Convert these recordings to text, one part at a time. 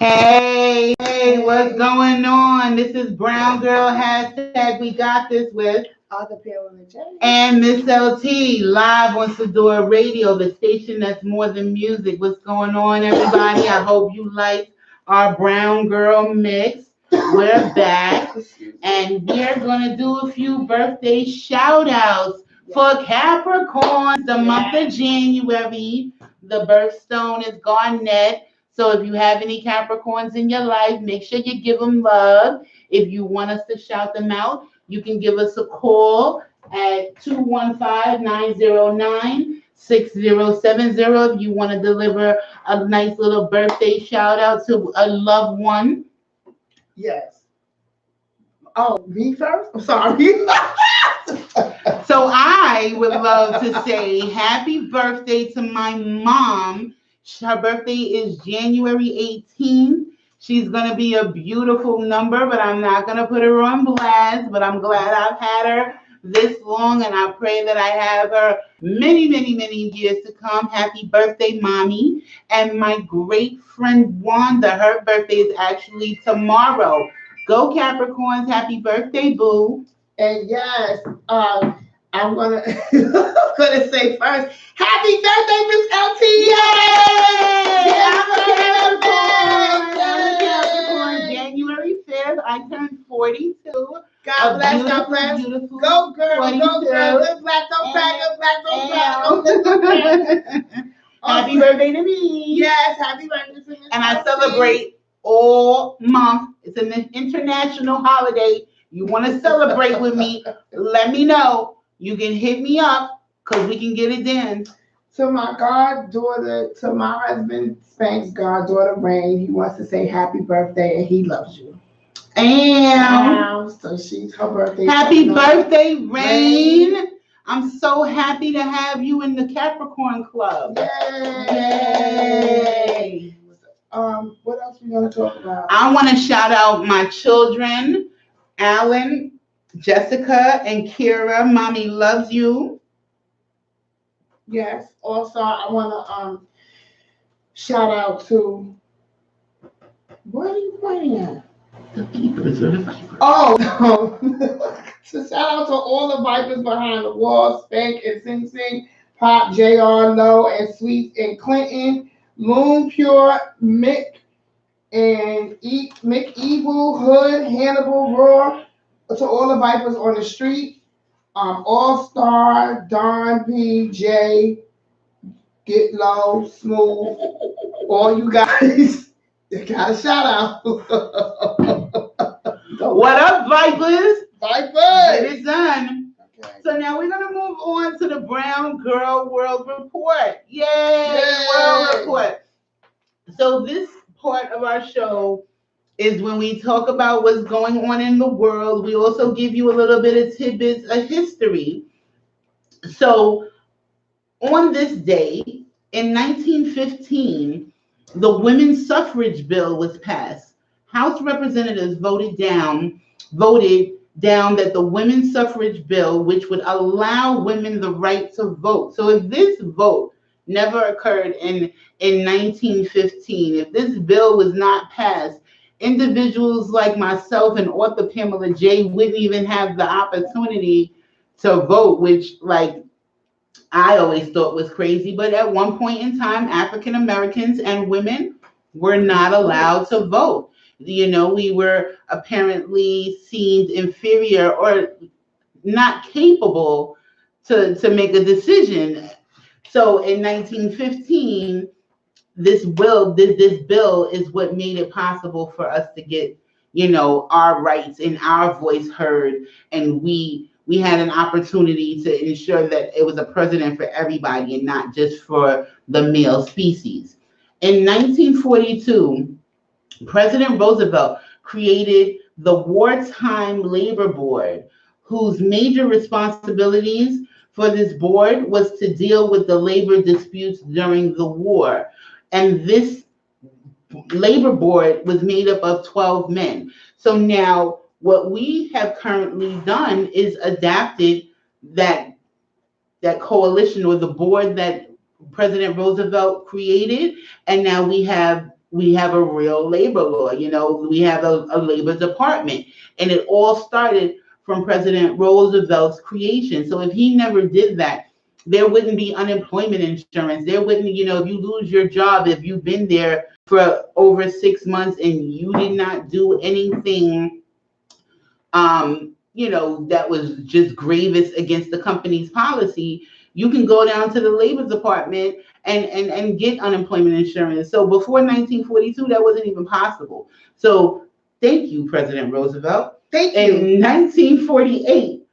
Hey, what's going on? This is Brown Girl hashtag We Got This with Other people in the chat. and Miss LT live on Sedora Radio, the station that's more than music. What's going on, everybody? I hope you like our Brown Girl mix. We're back and we're gonna do a few birthday shout outs for Capricorns, the month of January. The birthstone is Garnet. So if you have any Capricorns in your life, make sure you give them love. If you want us to shout them out, you can give us a call at 215-909-6070 if you want to deliver a nice little birthday shout out to a loved one. Yes. Oh, me first? I'm sorry. So I would love to say happy birthday to my mom. Her birthday is January 18th. She's going to be a beautiful number, but I'm not going to put her on blast. But I'm glad I've had her this long, and I pray that I have her many, many, many years to come. Happy birthday, mommy. And my great friend Wanda, her birthday is actually tomorrow. Go Capricorns. Happy birthday, boo. And yes, I'm gonna gonna say first, happy birthday, Miss LT! Yay! I'm a Capricorn. Yay! January 5th, I turned 42. God bless, God bless. Beautiful. Go girl, 42. go girl. Good black, don't crack, good black, don't crack. Happy birthday to me. Yes, happy birthday to Miss And I LT. celebrate all month. It's an international holiday. You want to celebrate with me, let me know. You can hit me up because we can get it done. To my goddaughter, to my husband, Spank's goddaughter, Rain, he wants to say happy birthday and he loves you. And so she's her birthday. Happy birthday, Rain. I'm so happy to have you in the Capricorn Club. Yay! What else we gonna talk about? I want to shout out my children, Alan, Jessica, and Kira. Mommy loves you. Yes. Also, I want to shout out to. What are you pointing at? The Vipers or the Vipers. Oh, so shout out to all the Vipers behind the wall, Spank and Sing Sing, Pop, JR, Low, and Sweet and Clinton, Moon Pure, Mick, and Mick Evil, Hood, Hannibal, Raw, to all the Vipers on the street, All Star, Don P, J, Get Low, Smooth, all you guys. You got a shout out. What up, Vipers? Vipers! Get it done. Okay. So now we're going to move on to the Brown Girl World Report. Yay! World Report. So this part of our show is when we talk about what's going on in the world. We also give you a little bit of tidbits of history. So on this day, in 1915, the women's suffrage bill was passed. House representatives voted down that the women's suffrage bill, which would allow women the right to vote. So if this vote never occurred in 1915, if this bill was not passed, individuals like myself and author Pamela J wouldn't even have the opportunity to vote, which I always thought was crazy, but at one point in time, African Americans and women were not allowed to vote. You know, we were apparently seen inferior or not capable to make a decision. So in 1915, this bill is what made it possible for us to get, our rights and our voice heard, and we had an opportunity to ensure that it was a president for everybody and not just for the male species. In 1942, President Roosevelt created the Wartime Labor Board, whose major responsibilities for this board was to deal with the labor disputes during the war. And this labor board was made up of 12 men. So now what we have currently done is adapted that coalition or the board that President Roosevelt created, and now we have we have a real labor law. We have a labor department, and it all started from President Roosevelt's creation. So if he never did that, there wouldn't be unemployment insurance. There wouldn't, if you lose your job, if you've been there for over 6 months and you did not do anything, that was just grievous against the company's policy, you can go down to the labor department and get unemployment insurance. So before 1942, that wasn't even possible. So thank you, President Roosevelt. Thank you. In 1948,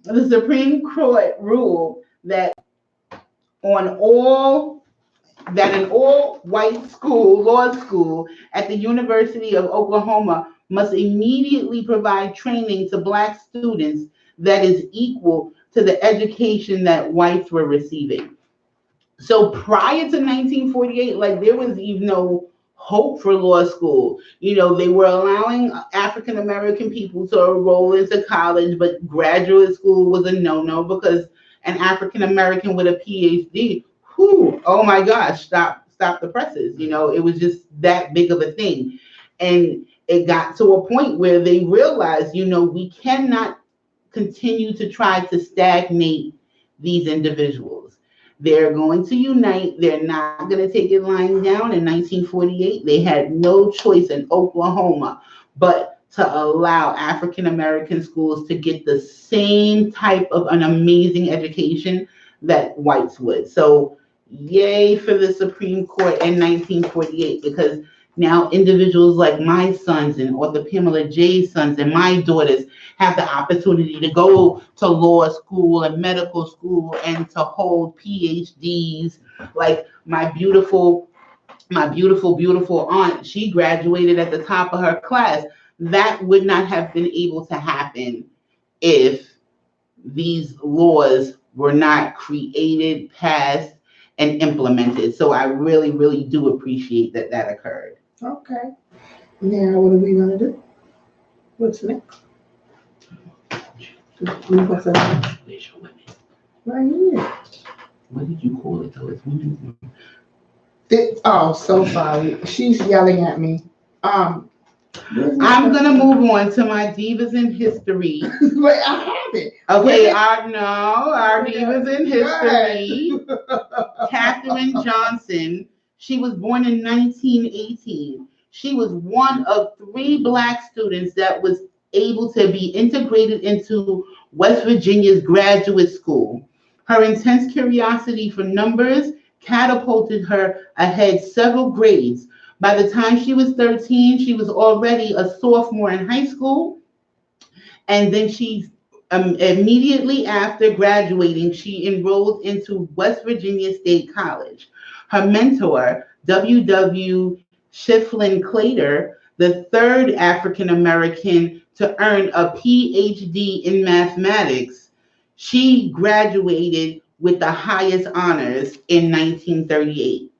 the Supreme Court ruled that in all white law school at the University of Oklahoma must immediately provide training to Black students that is equal to the education that whites were receiving. So prior to 1948, there was even no hope for law school. They were allowing African American people to enroll into college, but graduate school was a no-no because an African American with a PhD, oh my gosh, stop the presses. It was just that big of a thing. And it got to a point where they realized, we cannot continue to try to stagnate these individuals. They're going to unite. They're not going to take it lying down. In 1948, they had no choice in Oklahoma but to allow African American schools to get the same type of an amazing education that whites would. So yay for the Supreme Court in 1948, because now individuals like my sons or the Pamela J's sons and my daughters have the opportunity to go to law school and medical school and to hold PhDs. Like my beautiful aunt, she graduated at the top of her class. That would not have been able to happen if these laws were not created, passed, and implemented. So I really, really do appreciate that occurred. Okay. Now, what are we going to do? What's next? Where's your women? Right here. What did you call it though? It's women. Oh, so sorry. She's yelling at me. I'm gonna move on to my divas in history. Wait, I have it. Okay, our divas in history. Katherine Johnson. She was born in 1918. She was one of 3 Black students that was able to be integrated into West Virginia's graduate school. Her intense curiosity for numbers catapulted her ahead several grades. By the time she was 13, she was already a sophomore in high school. And then she immediately after graduating, she enrolled into West Virginia State College. Her mentor, W.W. Shiflin Claytor, the 3rd African American to earn a PhD in mathematics, she graduated with the highest honors in 1938.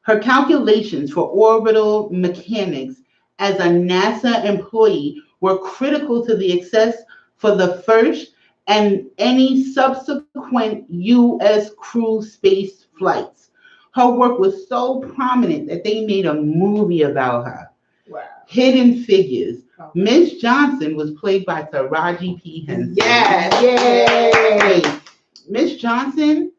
Her calculations for orbital mechanics as a NASA employee were critical to the success for the first and any subsequent U.S. crew space flights. Her work was so prominent that they made a movie about her. Wow. Hidden Figures. Miss Johnson was played by Taraji P. Henson. Yes. Yay! Miss Johnson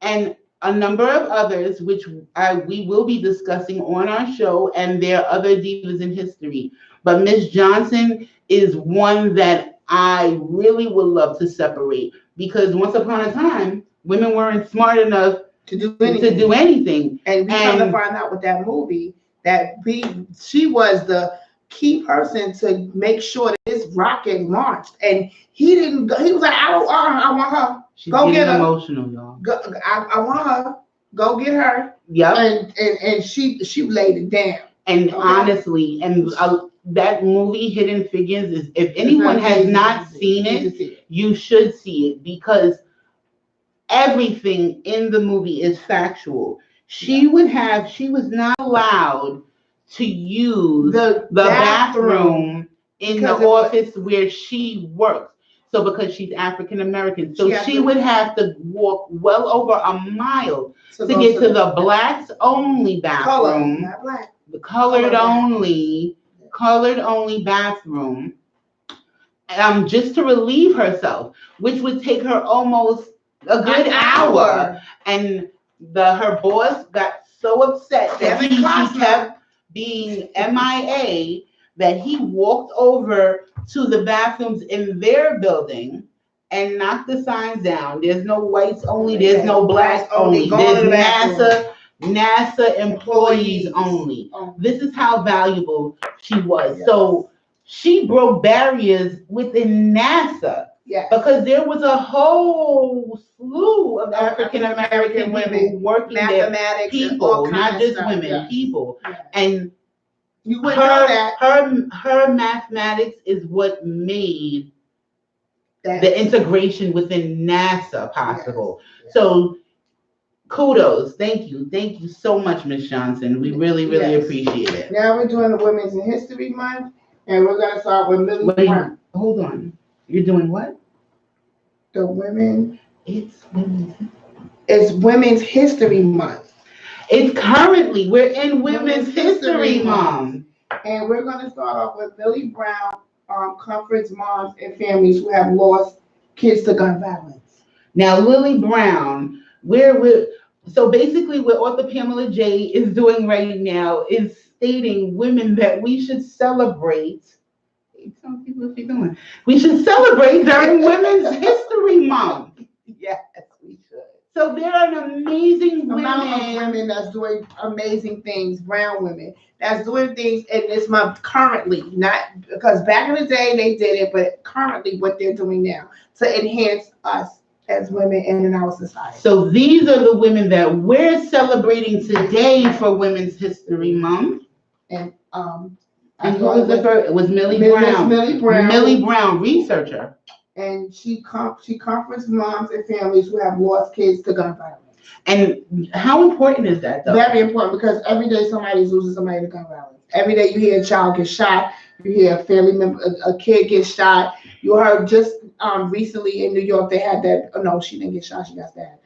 and a number of others, which we will be discussing on our show, and there are other divas in history. But Miss Johnson is one that I really would love to separate, because once upon a time, women weren't smart enough to do anything. And we come to find out with that movie that she was the key person to make sure that this rocket launched. And he was like, I want her. She's go get her. Emotional, y'all. I want her. Go get her. Yep. And she laid it down. And honestly, that movie Hidden Figures is, if anyone has not seen it, you should see it, because everything in the movie is factual. She was not allowed to use the bathroom in the office where she worked. So because she's African American, so she would have to walk well over a mile to get to the blacks only bathroom, not black, the colored only bathroom, just to relieve herself, which would take her almost a good hour. And her boss got so upset that he kept being MIA that he walked over to the bathrooms in their building and knocked the signs down. There's no whites only, there's no blacks only, there's NASA employees only. This is how valuable she was. Yes. So she broke barriers within NASA. Yes. Because there was a whole slew of African American women working there, people, not just women, people. Yes. And you wouldn't know that. Her mathematics is what made the integration within NASA possible. Yes. So kudos. Thank you so much, Ms. Johnson. We really appreciate it. Now we're doing the Women's History Month, and we're going to start with Millie Brown. Hold on. You're doing what? It's Women's History Month. It's currently, we're in Women's History Month. And we're going to start off with Millie Brown, comforts moms and families who have lost kids to gun violence. Now, Lily Brown, so basically what Author Pamela J is doing right now is stating women that we should celebrate. Tell people what you're doing. We should celebrate during Women's History Month. Yes, we should. So there are an amazing amount of women that's doing amazing things, brown women that's doing things in this month currently, not because back in the day they did it, but currently what they're doing now to enhance us as women and in our society. So these are the women that we're celebrating today for Women's History Month. And who was the first? It was Millie Brown. Millie Brown, researcher. And she comforts moms and families who have lost kids to gun violence. And how important is that, though? Very important, because every day somebody's losing somebody to gun violence. Every day you hear a child get shot, you hear a family member, a kid get shot. You heard just recently in New York they had that. Oh no, she didn't get shot; she got stabbed.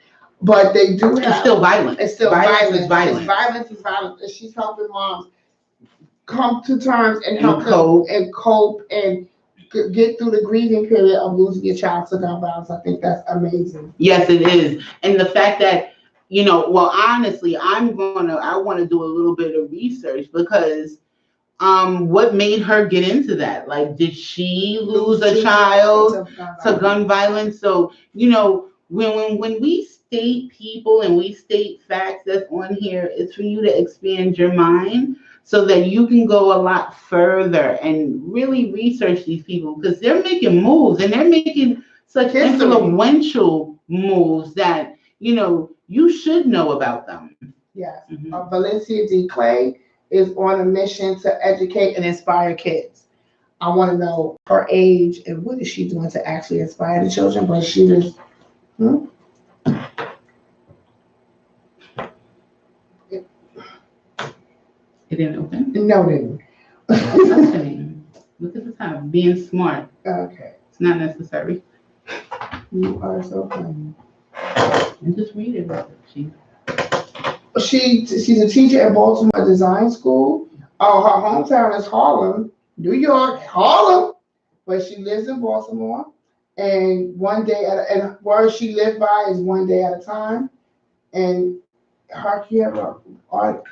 But they do have. It's still violent. It's still violence. Violence is violence. And she's helping moms come to terms and cope and get through the grieving period of losing your child to gun violence. I think that's amazing. Yes, it is. And the fact that, honestly, I want to do a little bit of research because what made her get into that? Like, did she lose a child to gun violence? So, when we state people and we state facts that's on here, it's for you to expand your mind so that you can go a lot further and really research these people, because they're making moves and they're making such influential moves that, you should know about them. Yes. Mm-hmm. Valencia D. Clay is on a mission to educate and inspire kids. I want to know her age and what is she doing to actually inspire the children, but she just... It didn't open? No, it didn't. What's happening? Look at the time. Being smart. Okay. It's not necessary. You are so funny. And just read it. She's a teacher at Baltimore Design School. Her hometown is Harlem, New York, Harlem, but she lives in Baltimore. And one day and where she lived by is one day at a time. And her art.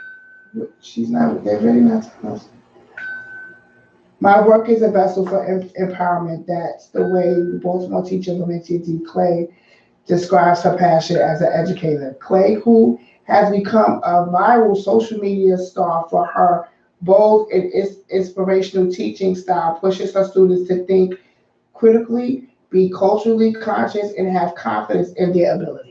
She's not. They're really not. My work is a vessel for empowerment. That's the way Baltimore teacher Valencia D. Clay describes her passion as an educator. Clay, who has become a viral social media star for her bold and inspirational teaching style, pushes her students to think critically, be culturally conscious, and have confidence in their abilities.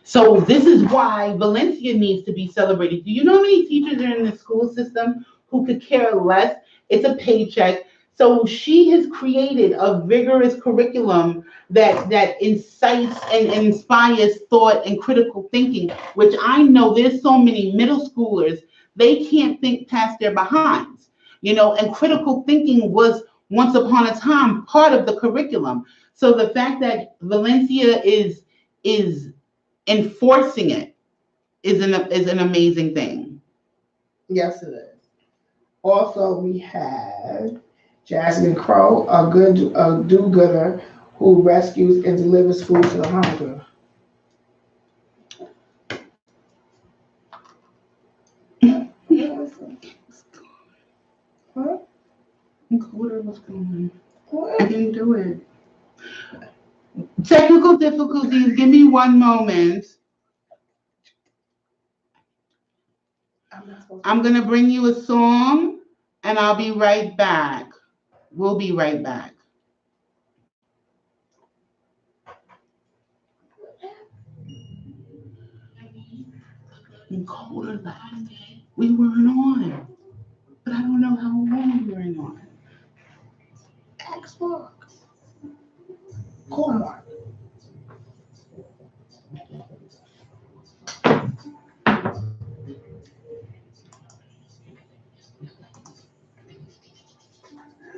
So this is why Valencia needs to be celebrated. Do you know how many teachers are in the school system who could care less? It's a paycheck. So she has created a vigorous curriculum that incites and inspires thought and critical thinking, which I know there's so many middle schoolers, they can't think past their behinds, and critical thinking was once upon a time part of the curriculum. So the fact that Valencia is enforcing it is an amazing thing. Yes, it is. Also, we have Jasmine Crow, a do-gooder who rescues and delivers food to the hungry. What? Encoder was going. I didn't do it. Technical difficulties. Give me one moment. I'm gonna bring you a song, and I'll be right back. We'll be right back. Encoder left. We weren't on, but I don't know how long we weren't on.